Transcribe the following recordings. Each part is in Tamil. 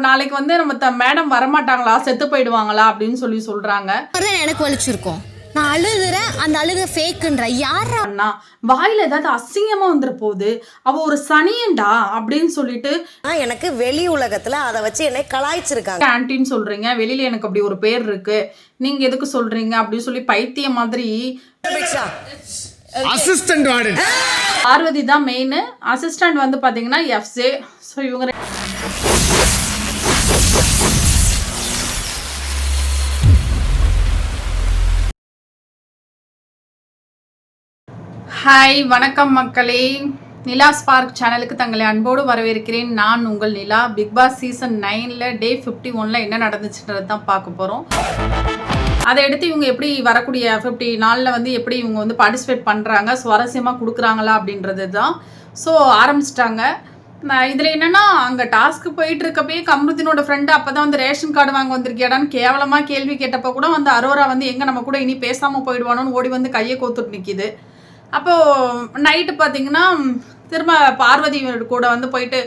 நாளைக்கு வந்து நம்ம மேடம் வரமாட்டாங்களா, செத்து போயிடுவாங்களா அப்படின்னு சொல்றாங்க. எனக்கு வலிச்சிருக்கும். நான் அழுகுறேன், அந்த அழுக ஃபேக்குன்ற யாரா அண்ணா வாயில ஏதாவது அசிங்கமா வந்துற போகுது, அவ ஒரு சனியன்டா அப்படின்னு சொல்லிட்டு எனக்கு வெளி உலகத்துல அதை வச்சு என்னை கலாய்ச்சிருக்காங்க. ஆன்ட்டின்னு சொல்றீங்க, வெளியில எனக்கு அப்படி ஒரு பேர் இருக்கு, நீங்க எதுக்கு சொல்றீங்க அப்படின்னு சொல்லி பைத்திய மாதிரி. அசிஸ்டன்ட் வார்டன் பார்வதி தான் மெயின், அசிஸ்டன்ட் வந்து பாத்தீங்கன்னா எஃப்ஜே. ஸோ இவங்க ஹாய் வணக்கம் மக்களே, நிலா ஸ்பார்க் சேனலுக்கு தங்களை அன்போடு வரவேற்கிறேன். நான் உங்கள் நிலா. பிக் பாஸ் சீசன் 9ல் டே 51ல் என்ன நடந்துச்சுன்றது தான் பார்க்க போகிறோம். அதை எடுத்து இவங்க எப்படி வரக்கூடிய 50 நாளில் வந்து எப்படி இவங்க வந்து பார்ட்டிசிபேட் பண்ணுறாங்க, சுவாரஸ்யமாக கொடுக்குறாங்களா அப்படின்றது தான். ஸோ ஆரம்பிச்சிட்டாங்க. இதில் என்னென்னா, அங்கே டாஸ்க்கு போயிட்டு இருக்கப்பயே கம்ருதீனோட ஃப்ரெண்டு அப்போ தான் வந்து ரேஷன் கார்டு வாங்க வந்திருக்கியாடான்னு கேவலமாக கேள்வி கேட்டப்போ கூட வந்து அரோரா வந்து எங்கே நம்ம கூட இனி பேசாமல் போயிடுவானோன்னு ஓடி வந்து கையை கோத்துட்டு நிற்கிது. அப்போது நைட்டு பார்த்தீங்கன்னா திரும்ப பார்வதி கூட வந்து போயிட்டு,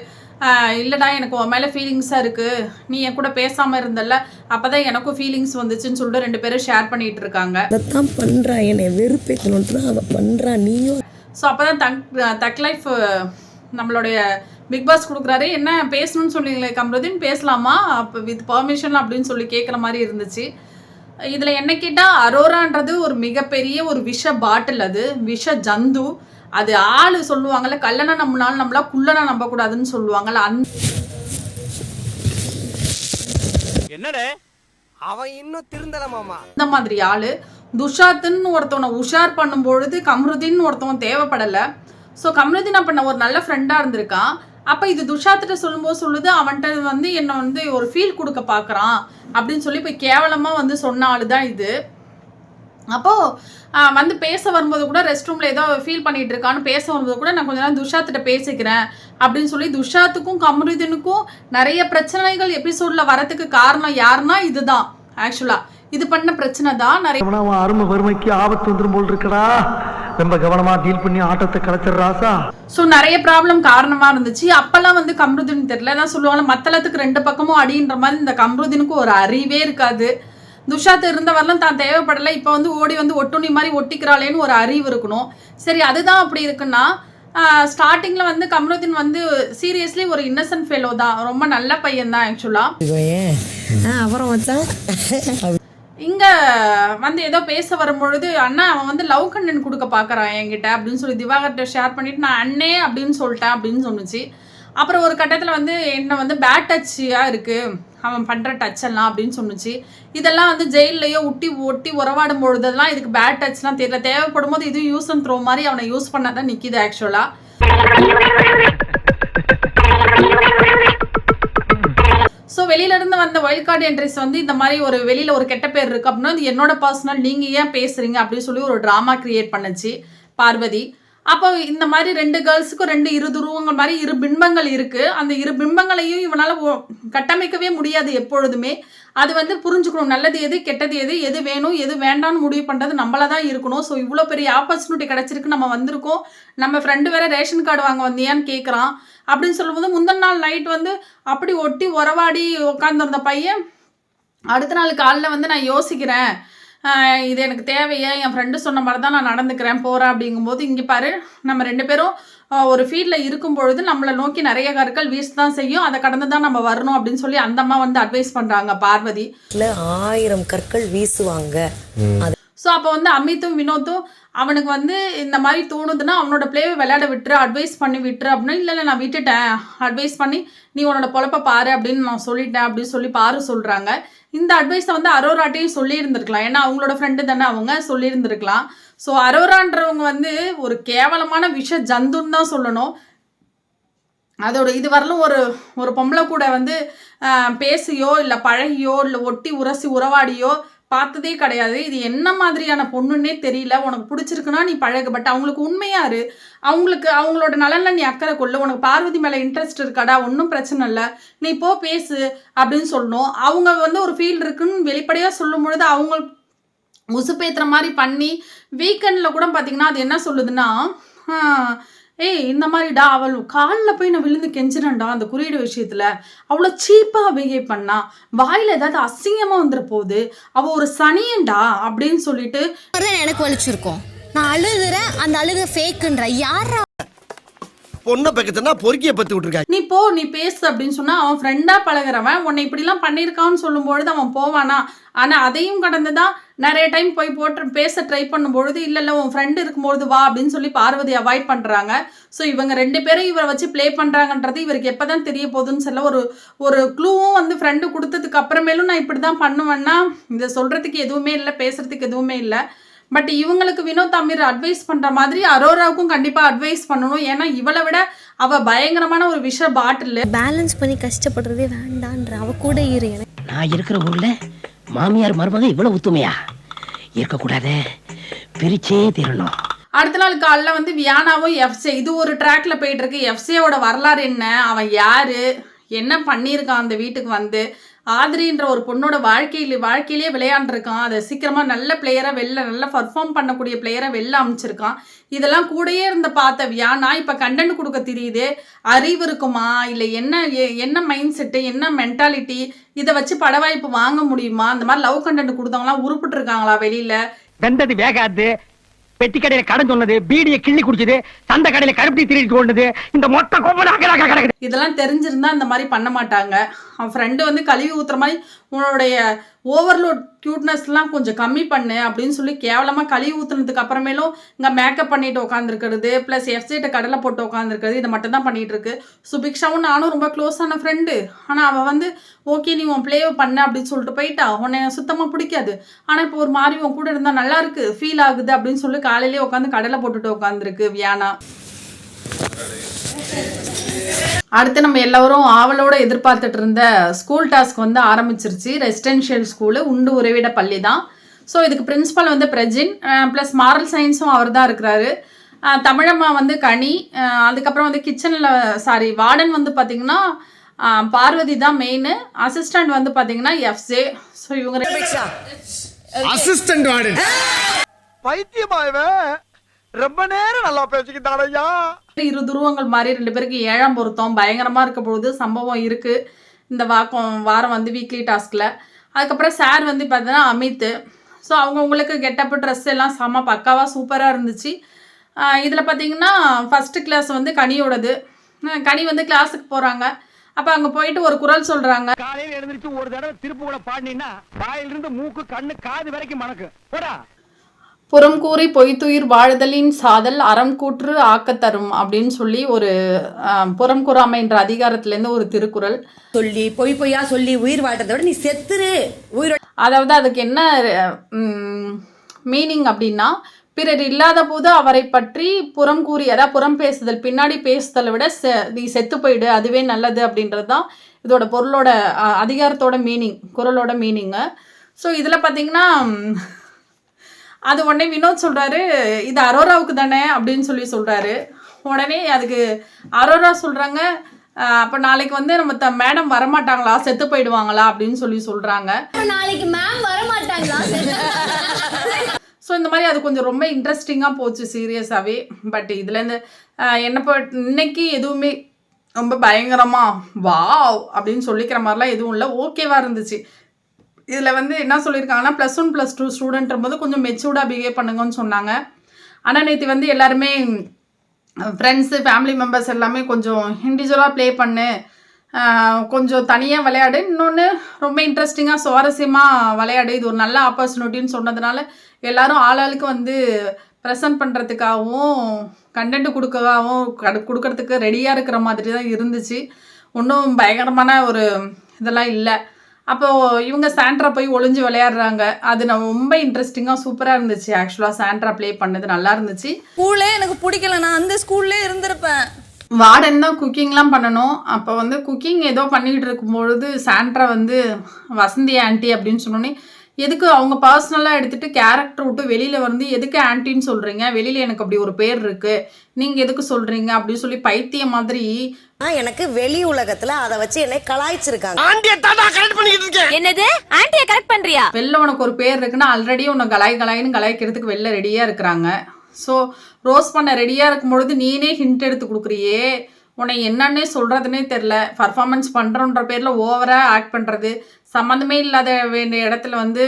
இல்லைடா எனக்கு உன் மேலே ஃபீலிங்ஸாக இருக்குது, நீ என் கூட பேசாமல் இருந்தல்ல, அப்போ தான் எனக்கும் ஃபீலிங்ஸ் வந்துச்சுன்னு சொல்லிட்டு 2 பேரும் ஷேர் பண்ணிகிட்டு இருக்காங்க. அதான் பண்ணுறா, என்னை வெறுப்பேற்றணுன்ட்டு தான் அவள் பண்ணுறா, நீயும். ஸோ அப்போ தான் தக் லைஃப் நம்மளுடைய பிக் பாஸ் கொடுக்குறாரு. என்ன பேசணும்னு சொல்லிங்களே கம்ருதீன், பேசலாமா அப்போ வித் பர்மிஷன் அப்படின்னு சொல்லி கேட்குற மாதிரி இருந்துச்சு. இதில் என்ன கேட்டால், அரோரான்றது ஒரு மிகப்பெரிய ஒரு விஷ பாட்டில், அது விஷ ஜந்து. அது ஆள் சொல்லுவாங்கல்ல, கல்லனை நம்பினாலும் நம்மளா குள்ளனை நம்பக்கூடாதுன்னு சொல்லுவாங்கல்ல, என்னடே அவன் இன்னும் திருந்தலமாமா அந்த மாதிரி ஆள். துஷாத்துன்னு ஒருத்தவனை உஷார் பண்ணும்பொழுது கம்ருதீன் ஒருத்தவன் தேவைப்படலை. ஸோ கம்ருதீன் அப்போ நான் ஒரு நல்ல ஃப்ரெண்டாக இருந்திருக்கான். அப்போ இது துஷாத்திட்ட சொல்லும்போது சொல்லுது, அவன்கிட்ட வந்து என்னை வந்து ஒரு ஃபீல் கொடுக்க பார்க்குறான் அப்படின்னு சொல்லி போய் கேவலமாக வந்து சொன்ன ஆள் தான் இது. அப்போது வந்து பேச வரும்போது கூட ரெஸ்ட் ரூமில் ஏதோ ஃபீல் பண்ணிகிட்டு இருக்கான்னு பேச வரும்போது கூட நான் கொஞ்ச நேரம் துஷாத்திட்ட பேசிக்கிறேன் அப்படின்னு சொல்லி, துஷாத்துக்கும் கம்ருதீனுக்கும் நிறைய பிரச்சனைகள் எபிசோடில் வரத்துக்கு காரணம் யாருன்னா இதுதான். ஆக்சுவலாக இது பண்ண பிரச்சனை தான். நிறைய அருமை வறுமைக்கு ஆபத்து வந்துடும் போல் இருக்கடா, ரொம்ப கவனமா டீல் பண்ணி ஆட்டத்தை கலைச்சிடுறாசா. ஸோ நிறைய ப்ராப்ளம் காரணமாக இருந்துச்சு. அப்போல்லாம் வந்து கம்ருதீன் தெரியல தான் சொல்லுவாங்க, மத்தளத்துக்கு 2 பக்கமும் அடின்ற மாதிரி. இந்த கம்ருதீனுக்கு ஒரு அறிவே இருக்காது. துஷாத் இருந்தவரெல்லாம் தான் தேவைப்படலை, இப்போ வந்து ஓடி வந்து ஒட்டுணி மாதிரி ஒட்டிக்கிறாளேன்னு ஒரு அறிவு இருக்கணும். சரி, அதுதான் அப்படி இருக்குன்னா, ஸ்டார்டிங்கில் வந்து கம்ருதீன் வந்து சீரியஸ்லி ஒரு இன்னசென்ட் ஃபெலோ தான், ரொம்ப நல்ல பையன் தான் ஆக்சுவலாக. அப்புறம் வச்சான் இங்கே வந்து ஏதோ பேச வரும்பொழுது, அண்ணா அவன் வந்து லவ் கண்டென்ட் கொடுக்க பார்க்குறான் என்கிட்ட அப்படின்னு சொல்லி திவாகர்கிட்ட ஷேர் பண்ணிவிட்டு, நான் அண்ணே அப்படின்னு சொல்லிட்டேன் அப்படின்னு சொன்னிச்சு. அப்புறம் ஒரு கட்டத்தில் வந்து என்னை வந்து பேட் டச்சாக இருக்குது அவன் பண்ணுற டச் எல்லாம் அப்படின்னு சொன்னிச்சு. இதெல்லாம் வந்து ஜெயிலையோ ஒட்டி உறவாடும் பொழுதெல்லாம் இதுக்கு பேட் டச்லாம் தெரியல, தேவைப்படும் போது இதுவும் யூஸ் அண்ட் த்ரோ மாதிரி அவனை யூஸ் பண்ண தான் நிற்கிது ஆக்சுவலாக. ஸோ வெளியிலேருந்து வந்த வைல்ட் கார்டு என்ட்ரிஸ் வந்து இந்த மாதிரி ஒரு வெளியில் ஒரு கெட்ட பேர் இருக்குது அப்படின்னா, அது என்னோட பர்சனல், நீங்கள் ஏன் பேசுகிறீங்க அப்படின்னு சொல்லி ஒரு ட்ராமா கிரியேட் பண்ணுச்சு பார்வதி. அப்போ இந்த மாதிரி 2 கேர்ள்ஸுக்கும் 2 இரு துருவங்கள் மாதிரி 2 பிம்பங்கள் இருக்குது. அந்த 2 பிம்பங்களையும் இவனால் கட்டமைக்கவே முடியாது எப்பொழுதுமே. அது வந்து புரிஞ்சுக்கணும், நல்லது எது கெட்டது எது, எது வேணும் எது வேண்டான்னு முடிவு பண்ணுறது நம்மள தான் இருக்கணும். ஸோ இவ்வளோ பெரிய ஆப்பர்ச்சுனிட்டி கிடச்சிருக்கு, நம்ம வந்திருக்கோம், நம்ம ஃப்ரெண்டு வேற ரேஷன் கார்டு வாங்க வந்தியான்னு கேட்குறான் அப்படின்னு சொல்லும்போது, முந்தின நாள் நைட் வந்து அப்படி ஒட்டி உறவாடி உட்காந்துருந்த பையன் அடுத்த நாள் காலைல வந்து நான் யோசிக்கிறேன், இது எனக்கு தேவையா, என் ஃப்ரெண்டு சொன்ன மாதிரி தான் நான் நடந்துக்கிறேன் போகிறேன் அப்படிங்கும்போது, இங்கே பாரு நம்ம 2 பேரும் ஒரு ஃபீல்டில் இருக்கும் பொழுது நம்மளை நோக்கி நிறைய கற்கள் வீச தான் செய்யும், அதை கடந்து தான் நம்ம வரணும் அப்படின்னு சொல்லி அந்த அம்மா வந்து அட்வைஸ் பண்ணுறாங்க பார்வதி. 1000 கற்கள் வீசுவாங்க. ஸோ அப்போ வந்து அமித்தும் வினோத்தும் அவனுக்கு வந்து இந்த மாதிரி தோணுதுன்னா அவனோட பிளேவை விளையாட விட்டுரு, அட்வைஸ் பண்ணி விட்டுரு அப்படின்னா, இல்லை நான் விட்டுட்டேன், அட்வைஸ் பண்ணி நீ உன்னோட பொழப்ப பாரு அப்படின்னு நான் சொல்லிட்டேன் அப்படின்னு சொல்லி பாரு சொல்கிறாங்க. இந்த அட்வைஸை வந்து அரோராட்டையும் சொல்லியிருந்திருக்கலாம், ஏன்னா அவங்களோட ஃப்ரெண்டு தானே, அவங்க சொல்லியிருந்திருக்கலாம். ஸோ அரோரான்றவங்க வந்து ஒரு கேவலமான விஷ ஜந்துன்னு தான் சொல்லணும். அதோட இது வரலும் ஒரு பொம்பளை கூட வந்து பேசியோ இல்லை பழகியோ இல்லை ஒட்டி உரசி உறவாடியோ பார்த்ததே கிடையாது. இது என்ன மாதிரியான பொண்ணுன்னே தெரியல. உனக்கு பிடிச்சிருக்குன்னா நீ பழகு, பட் அவங்களுக்கு உண்மையாரு, அவங்களுக்கு அவங்களோட நலனில் நீ அக்கறை கொள்ளு. உனக்கு பார்வதி மேலே இன்ட்ரெஸ்ட் இருக்காடா, ஒன்றும் பிரச்சனை இல்லை, நீ போ பேசு அப்படின்னு சொல்லணும். அவங்க வந்து ஒரு ஃபீல் இருக்குன்னு வெளிப்படையாக சொல்லும் பொழுது அவங்க உசுப்பேத்துற மாதிரி பண்ணி வீக்கெண்டில் கூட பார்த்தீங்கன்னா அது என்ன சொல்லுதுன்னா, ஏய் இந்த மாதிரிடா அவள் காலில் போய் நான் விழுந்து கெஞ்சினேன்டா அந்த குறியீடு விஷயத்துல, அவ்வளோ சீப்பாக பிஹேவ் பண்ணா, வாயில ஏதாவது அசிங்கமா வந்துட போகுது, அவ ஒரு சனியன்டா அப்படின்னு சொல்லிட்டு தான் எனக்கு வலிச்சிருக்கோம். நான் அழுகுறேன், அந்த அழுக ஃபேக்குன்ற யாரா? பொண்ணை பக்கத்துனா பொறுக்கிய பத்து விட்டுருக்காங்க. நீ போ நீ பேசு அப்படின்னு சொன்னா அவன் ஃப்ரெண்டா பழகுறவன் உன்னை இப்படிலாம் பண்ணியிருக்கான்னு சொல்லும்பொழுது அவன் போவானா? ஆனா அதையும் கடந்து தான் நிறைய டைம் போய் போட்டு பேச ட்ரை பண்ணும்பொழுது இல்லை உன் ஃப்ரெண்டு இருக்கும்பொழுது வா அப்படின்னு சொல்லி பார்வதி அவாய்ட் பண்றாங்க. ஸோ இவங்க 2 பேரும் இவரை வச்சு ப்ளே பண்றாங்கன்றது இவருக்கு எப்பதான் தெரிய போகுதுன்னு சொல்ல ஒரு க்ளூவும் வந்து ஃப்ரெண்டு கொடுத்ததுக்கு அப்புறமேலும் நான் இப்படி தான் பண்ணுவேன்னா இதை சொல்றதுக்கு எதுவுமே இல்லை, பேசுறதுக்கு எதுவுமே இல்லை. பட் இவங்களுக்கு வினோத் அமீர் அட்வைஸ் பண்ற மாதிரி அரோராவுக்கும் கண்டிப்பா அட்வைஸ் பண்ணணும். ஏன்னா இவளை விட அவ பயங்கரமான ஒரு விஷ பாட்டில். பேலன்ஸ் பண்ணி கஷ்டப்படுறதே வேண்டான்ற அவ கூட இரு. நான் இருக்கிற ஊர்ல மாமியார் மருமக இவ்வளவு ஒத்துமையா இருக்கக்கூடாது, பிரிச்சே தீரணும். அடுத்த நாள் காலைல வந்து வியானாவும் எஃப்சே இது ஒரு ட்ராக்ல போயிட்டு இருக்கு. எஃப்சேவோட வரலாறு என்ன, அவன் யாரு, என்ன பண்ணியிருக்கான் அந்த வீட்டுக்கு வந்து, ஆதிரின்ற ஒரு பொண்ணோட வாழ்க்கையிலே விளையாண்டுருக்கான். அதை சீக்கிரமா நல்ல பிளேயரா நல்லா பர்ஃபார்ம் பண்ணக்கூடிய பிளேயரா வெளில அமைச்சிருக்கான். இதெல்லாம் கூடயே இருந்த பார்த்த வியானா இப்ப கண்டென்ட் கொடுக்க தெரியுது. அறிவு இருக்குமா இல்லை என்ன மைண்ட் செட்டு, என்ன மென்டாலிட்டி, இதை வச்சு பட வாய்ப்பு வாங்க முடியுமா? அந்த மாதிரி லவ் கண்டென்ட் கொடுத்தவங்களாம் உருப்பிட்டு இருக்காங்களா வெளியில? வெந்தது வேகாது, பெட்டி கடையில கடன் சொன்னது, பீடியை கிள்ளி குடிச்சது, சந்த கடையில கருப்பி திருட்டு கொண்டது, இந்த மொத்த கோபம் இதெல்லாம் தெரிஞ்சிருந்தா இந்த மாதிரி பண்ண மாட்டாங்க. அவன் ஃப்ரெண்டு வந்து கழுவி ஊத்துற மாதிரி உன்னுடைய ஓவர்லோட் கியூட்னஸ்லாம் கொஞ்சம் கம்மி பண்ணு அப்படின்னு சொல்லி கேவலமாக கழுவி ஊற்றுனதுக்கு அப்புறமேலும் இங்கே மேக்கப் பண்ணிட்டு உட்காந்துருக்கிறது, ப்ளஸ் எஃப்சைட்டை கடலை போட்டு உட்காந்துருக்கிறது, இதை மட்டும் தான் பண்ணிட்டு இருக்கு. சுபிக்ஷாவும் நானும் ரொம்ப க்ளோஸான ஃப்ரெண்டு. ஆனால் அவள் வந்து ஓகே நீ உன் பிளேவை பண்ண அப்படின்னு சொல்லிட்டு போயிட்டா. உன்னை சுத்தமாக பிடிக்காது, ஆனால் இப்போ ஒரு மாதிரி உன் கூட இருந்தால் நல்லா இருக்கு, ஃபீல் ஆகுது அப்படின்னு சொல்லி காலையிலேயே உட்காந்து கடலை போட்டுட்டு உட்காந்துருக்கு வியானா. அடுத்து நம்ம எல்லாரும் ஆவலோட எதிர்பார்த்துட்டு இருந்த ஸ்கூல் டாஸ்க் வந்து ஆரம்பிச்சிருச்சு. ரெசிடென்ஷியல் ஸ்கூலு, உண்டு உறைவிட பள்ளி தான். ஸோ இதுக்கு பிரின்ஸிபல் வந்து பிரஜின், ப்ளஸ் மாரல் சயின்ஸும் அவர் தான் இருக்கிறாரு. தமிழம்மா வந்து கனி, அதுக்கப்புறம் வந்து கிச்சனில் வார்டன் வந்து பார்த்திங்கன்னா பார்வதி தான் மெயின், அசிஸ்டன்ட் வந்து பார்த்திங்கன்னா எஃப்சே. ஸோ இவங்க அசிஸ்டன்ட் வார்டன் பைத்தியமாயவே ரொம்ப நேரம் நல்லா பேசிக்கிட்டாரையா. இரு துருவங்கள் மாதிரி 2 பேருக்கு 7ஆம் பொருத்தம் பயங்கரமா இருக்க பொழுது சம்பவம் இருக்கு இந்த வாரம் வந்து வீக்லி டாஸ்க்ல. அதுக்கப்புறம் சார் வந்து பார்த்தீங்கன்னா அமித். ஸோ அவங்கவுங்களுக்கு கெட்டப்பு ட்ரெஸ் எல்லாம் செம்ம பக்காவாக சூப்பராக இருந்துச்சு. இதில் பார்த்தீங்கன்னா ஃபஸ்ட்டு கிளாஸ் வந்து கனியோடது. கனி வந்து கிளாஸுக்கு போகிறாங்க. அப்போ அங்கே போயிட்டு ஒரு குரல் சொல்கிறாங்க. காலையில் எழுந்திரிச்சு ஒரு தடவை திருப்பு கூட பாடினீங்கன்னா வாயிலிருந்து மூக்கு கண்ணு காது வரைக்கும் மணக்கு போடா. புறம் கூறி பொய்த்துயிர் வாழுதலின் சாதல் அறம் கூற்று ஆக்கத்தரும் அப்படின்னு சொல்லி ஒரு புறம் கூறாமை என்ற அதிகாரத்திலேருந்து ஒரு திருக்குறள் சொல்லி பொய்யா சொல்லி உயிர் வாழ்றதை விட நீ செத்துரு உயிரோட. அதாவது அதுக்கு என்ன மீனிங் அப்படின்னா, பிறர் இல்லாத போது அவரை பற்றி புறம் கூறி, அதாவது புறம் பேசுதல், பின்னாடி பேசுதலை விட நீ செத்து போயிடு, அதுவே நல்லது அப்படின்றது தான் இதோட பொருளோட அதிகாரத்தோட மீனிங், குறளோட மீனிங்கு. ஸோ இதில் பார்த்தீங்கன்னா அது உடனே வினோத் சொல்கிறாரு இது அரோராவுக்கு தானே அப்படின்னு சொல்லி சொல்கிறாரு. உடனே அதுக்கு அரோரா சொல்கிறாங்க அப்போ நாளைக்கு வந்து நம்ம மேடம் வரமாட்டாங்களா, செத்து போயிடுவாங்களா அப்படின்னு சொல்லி சொல்கிறாங்க. நாளைக்கு மேம் வரமாட்டாங்களா? ஸோ இந்த மாதிரி அது கொஞ்சம் ரொம்ப இன்ட்ரெஸ்டிங்காக போச்சு சீரியஸாகவே. பட் இதுலேருந்து என்ன இன்னைக்கு எதுவுமே ரொம்ப பயங்கரமாக வாவ் அப்படின்னு சொல்லிக்கிற மாதிரிலாம் எதுவும் இல்லை, ஓகேவாக இருந்துச்சு. இதில் வந்து என்ன சொல்லியிருக்காங்கன்னா +1 +2 ஸ்டூடெண்ட்டும் போது கொஞ்சம் மெச்சூர்டாக பிஹேவ் பண்ணுங்கன்னு சொன்னாங்க. ஆனால் நேற்று வந்து எல்லாருமே ஃப்ரெண்ட்ஸு ஃபேமிலி மெம்பர்ஸ் எல்லாமே கொஞ்சம் இண்டிவிஜுவலாக ப்ளே பண்ணு, கொஞ்சம் தனியாக விளையாடு, இன்னொன்று ரொம்ப இன்ட்ரெஸ்டிங்காக சுவாரஸ்யமாக விளையாடு, இது ஒரு நல்ல ஆப்பர்ச்சுனிட்டின்னு சொன்னதுனால எல்லாரும் ஆளாளுக்கு வந்து ப்ரெசன்ட் பண்ணுறதுக்காகவும் கண்டென்ட் கொடுக்கறதுக்கு ரெடியாக இருக்கிற மாதிரி தான் இருந்துச்சு. ஒன்றும் பயங்கரமான ஒரு இதெல்லாம் இல்லை. அப்போது இவங்க சாண்ட்ரா போய் ஒளிஞ்சு விளையாடுறாங்க. அது நான் ரொம்ப இன்ட்ரெஸ்டிங்காக சூப்பராக இருந்துச்சு. ஆக்சுவலாக சாண்ட்ரா ப்ளே பண்ணது நல்லா இருந்துச்சு. ஸ்கூல்லே எனக்கு பிடிக்கல, நான் அந்த ஸ்கூல்லே இருந்திருப்பேன். வார்டன் தான் குக்கிங்லாம் பண்ணணும். அப்போ வந்து குக்கிங் ஏதோ பண்ணிக்கிட்டு இருக்கும்பொழுது சாண்ட்ரா வந்து வசந்தி ஆண்டி அப்படின்னு சொன்னோன்னே எதுக்கு அவங்க பர்சனலாக எடுத்துகிட்டு கேரக்டர் விட்டு வெளியில் வந்து எதுக்கு ஆன்ட்டின்னு சொல்கிறீங்க, வெளியில் எனக்கு அப்படி ஒரு பேர் இருக்குது, நீங்கள் எதுக்கு சொல்கிறீங்க அப்படின்னு சொல்லி பைத்திய மாதிரி எனக்கு வெளி உலகத்துல அதை வச்சு என்னை கலாய்ச்சிருக்காங்க. என்னது ஆன்ட்டியை கரெக்ட் பண்றியா? வெளில உனக்கு ஒரு பேர் இருக்குன்னா ஆல்ரெடி உன்னை கலாய்ன்னு கலாய்க்கிறதுக்கு வெளில ரெடியாக இருக்கிறாங்க. ஸோ ரோஸ் பண்ண ரெடியாக இருக்கும் பொழுது நீனே ஹிண்ட் எடுத்து கொடுக்குறியே, உன்னை என்னன்னே சொல்கிறதுனே தெரில. பர்ஃபார்மன்ஸ் பண்ணுறோன்ற பேரில் ஓவராக ஆக்ட் பண்ணுறது, சம்மந்தமே இல்லாத வேண்டிய இடத்துல வந்து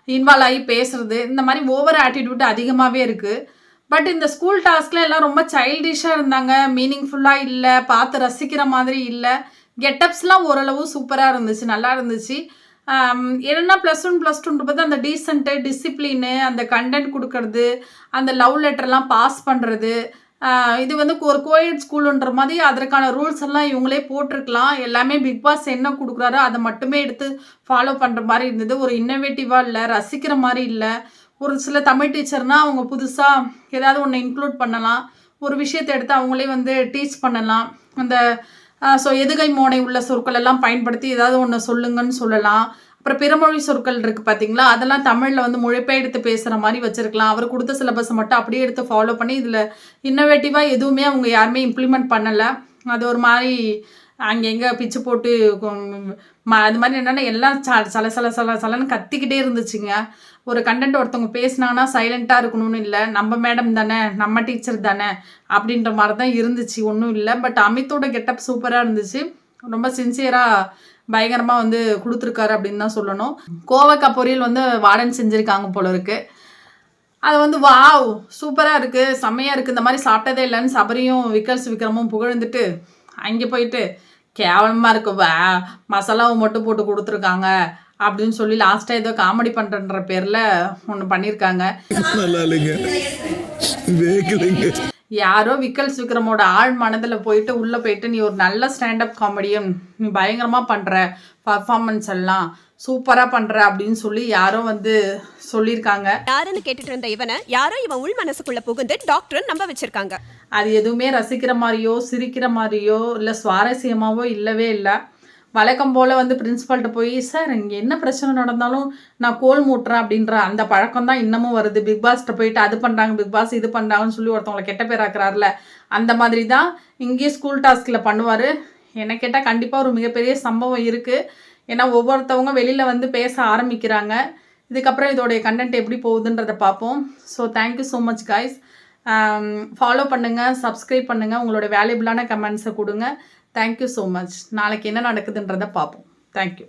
இன்வால்வ் ஆகி பேசுறது, இந்த மாதிரி ஓவர் ஆட்டிடியூட் அதிகமாகவே இருக்குது. பட் இந்த ஸ்கூல் டாஸ்கில் எல்லாம் ரொம்ப சைல்டிஷாக இருந்தாங்க, மீனிங்ஃபுல்லாக இல்லை, பார்த்து ரசிக்கிற மாதிரி இல்லை. கெட்டப்ஸ்லாம் ஓரளவு சூப்பராக இருந்துச்சு, நல்லா இருந்துச்சு. என்னென்னா +1 +2 பார்த்து அந்த டீசென்ட்டு, டிசிப்ளினு, அந்த கண்டென்ட் கொடுக்கறது, அந்த லவ் லெட்டர்லாம் பாஸ் பண்ணுறது, இது வந்து ஒரு கோஎட் ஸ்கூலுன்ற மாதிரி அதற்கான ரூல்ஸ் எல்லாம் இவங்களே போட்டிருக்கலாம். எல்லாமே பிக் பாஸ் என்ன கொடுக்குறாரோ அதை மட்டுமே எடுத்து ஃபாலோ பண்ணுற மாதிரி இருந்தது. ஒரு இன்னோவேட்டிவாக இல்லை, ரசிக்கிற மாதிரி இல்லை. ஒரு சில தமிழ் டீச்சர்னால் அவங்க புதுசாக ஏதாவது ஒன்று இன்க்ளூட் பண்ணலாம், ஒரு விஷயத்தை எடுத்து அவங்களே வந்து டீச் பண்ணலாம். அந்த ஸோ எதுகை மோனை உள்ள சொற்கள் எல்லாம் பயன்படுத்தி ஏதாவது ஒன்று சொல்லுங்கன்னு சொல்லலாம். அப்புறம் பிறமொழி சொற்கள் இருக்குது பார்த்தீங்களா, அதெல்லாம் தமிழில் வந்து மொழிபெயர்த்து பேசுகிற மாதிரி வச்சுருக்கலாம். அவர் கொடுத்த சிலபஸை மட்டும் அப்படியே எடுத்து ஃபாலோ பண்ணி இதில் இன்னோவேட்டிவாக எதுவுமே அவங்க யாருமே இம்ப்ளிமெண்ட் பண்ணலை. அது ஒரு மாதிரி அங்கெங்கே பிச்சு போட்டு அது மாதிரி என்னென்னா எல்லாம் சலன்னு கத்திக்கிட்டே இருந்துச்சுங்க. ஒரு கண்டென்ட் ஒருத்தவங்க பேசினாங்கன்னா சைலண்ட்டாக இருக்கணும்னு இல்லை, நம்ம மேடம் தானே, நம்ம டீச்சர் தானே அப்படின்ற மாதிரி தான் இருந்துச்சு, ஒன்றும் இல்லை. பட் அமித்தோட கெட்டப் சூப்பராக இருந்துச்சு, ரொம்ப சின்சியராக பயங்கரமாக வந்து கொடுத்துருக்காரு அப்படின்னு தான் சொல்லணும். கோவக்காய் பொரியல் வந்து வார்டன் செஞ்சுருக்காங்க போல இருக்குது. அது வந்து வாவ் சூப்பராக இருக்குது, செம்மையாக இருக்குது, இந்த மாதிரி சாப்பிட்டதே இல்லைன்னு சபரியும் விக்ரமும் புகழ்ந்துட்டு அங்கே போயிட்டு கேவலமாக இருக்கு, மசாலாவை மட்டும் போட்டு கொடுத்துருக்காங்க அப்படின்னு சொல்லி லாஸ்ட்டாக ஏதோ காமெடி பண்ணுறன்ற பேரில் ஒன்று பண்ணியிருக்காங்க. யாரோ விக்ரமோட ஆழ் மனதில் போயிட்டு உள்ளே போயிட்டு நீ ஒரு நல்ல ஸ்டாண்டப் காமெடியன், நீ பயங்கரமாக பண்ணுற, பர்ஃபார்மன்ஸ் எல்லாம் சூப்பராக பண்ணுற அப்படின்னு சொல்லி யாரோ வந்து சொல்லியிருக்காங்க. யாருன்னு கேட்டுட்டு இருந்த இவனை யாரோ இவன் உள் மனசுக்குள்ள புகுந்து டாக்டர் நம்ப வச்சிருக்காங்க. அது எதுவுமே ரசிக்கிற மாதிரியோ சிரிக்கிற மாதிரியோ இல்லை சுவாரஸ்யமாவோ இல்லவே இல்லை. வழக்கம் போல் வந்து பிரின்ஸிபல்கிட்ட போய் சார் இங்கே என்ன பிரச்சனை நடந்தாலும் நான் கோல் மூட்டுறேன் அப்படின்ற அந்த பழக்கம் தான் இன்னமும் வருது. பிக் பாஸ்கிட்ட போயிட்டு அது பண்ணுறாங்க, பிக் பாஸ் இது பண்ணுறாங்கன்னு சொல்லி ஒருத்தவங்களை கெட்ட பேர் ஆக்குறாருல, அந்த மாதிரி தான் இங்கேயே ஸ்கூல் டாஸ்கில் பண்ணுவார். என்ன கேட்டால் கண்டிப்பாக ஒரு மிகப்பெரிய சம்பவம் இருக்குது. ஏன்னா ஒவ்வொருத்தவங்க வெளியில் வந்து பேச ஆரம்பிக்கிறாங்க. இதுக்கப்புறம் இதோடைய கண்டென்ட் எப்படி போகுதுன்றதை பார்ப்போம். So thank you so much guys. Follow பண்ணுங்கள், சப்ஸ்கிரைப் பண்ணுங்கள், உங்களோட வேல்யூபிளான கமெண்ட்ஸை கொடுங்க. Thank you so much. நாளைக்கு என்ன நடக்குதுன்றதை பார்ப்போம். தேங்க்யூ.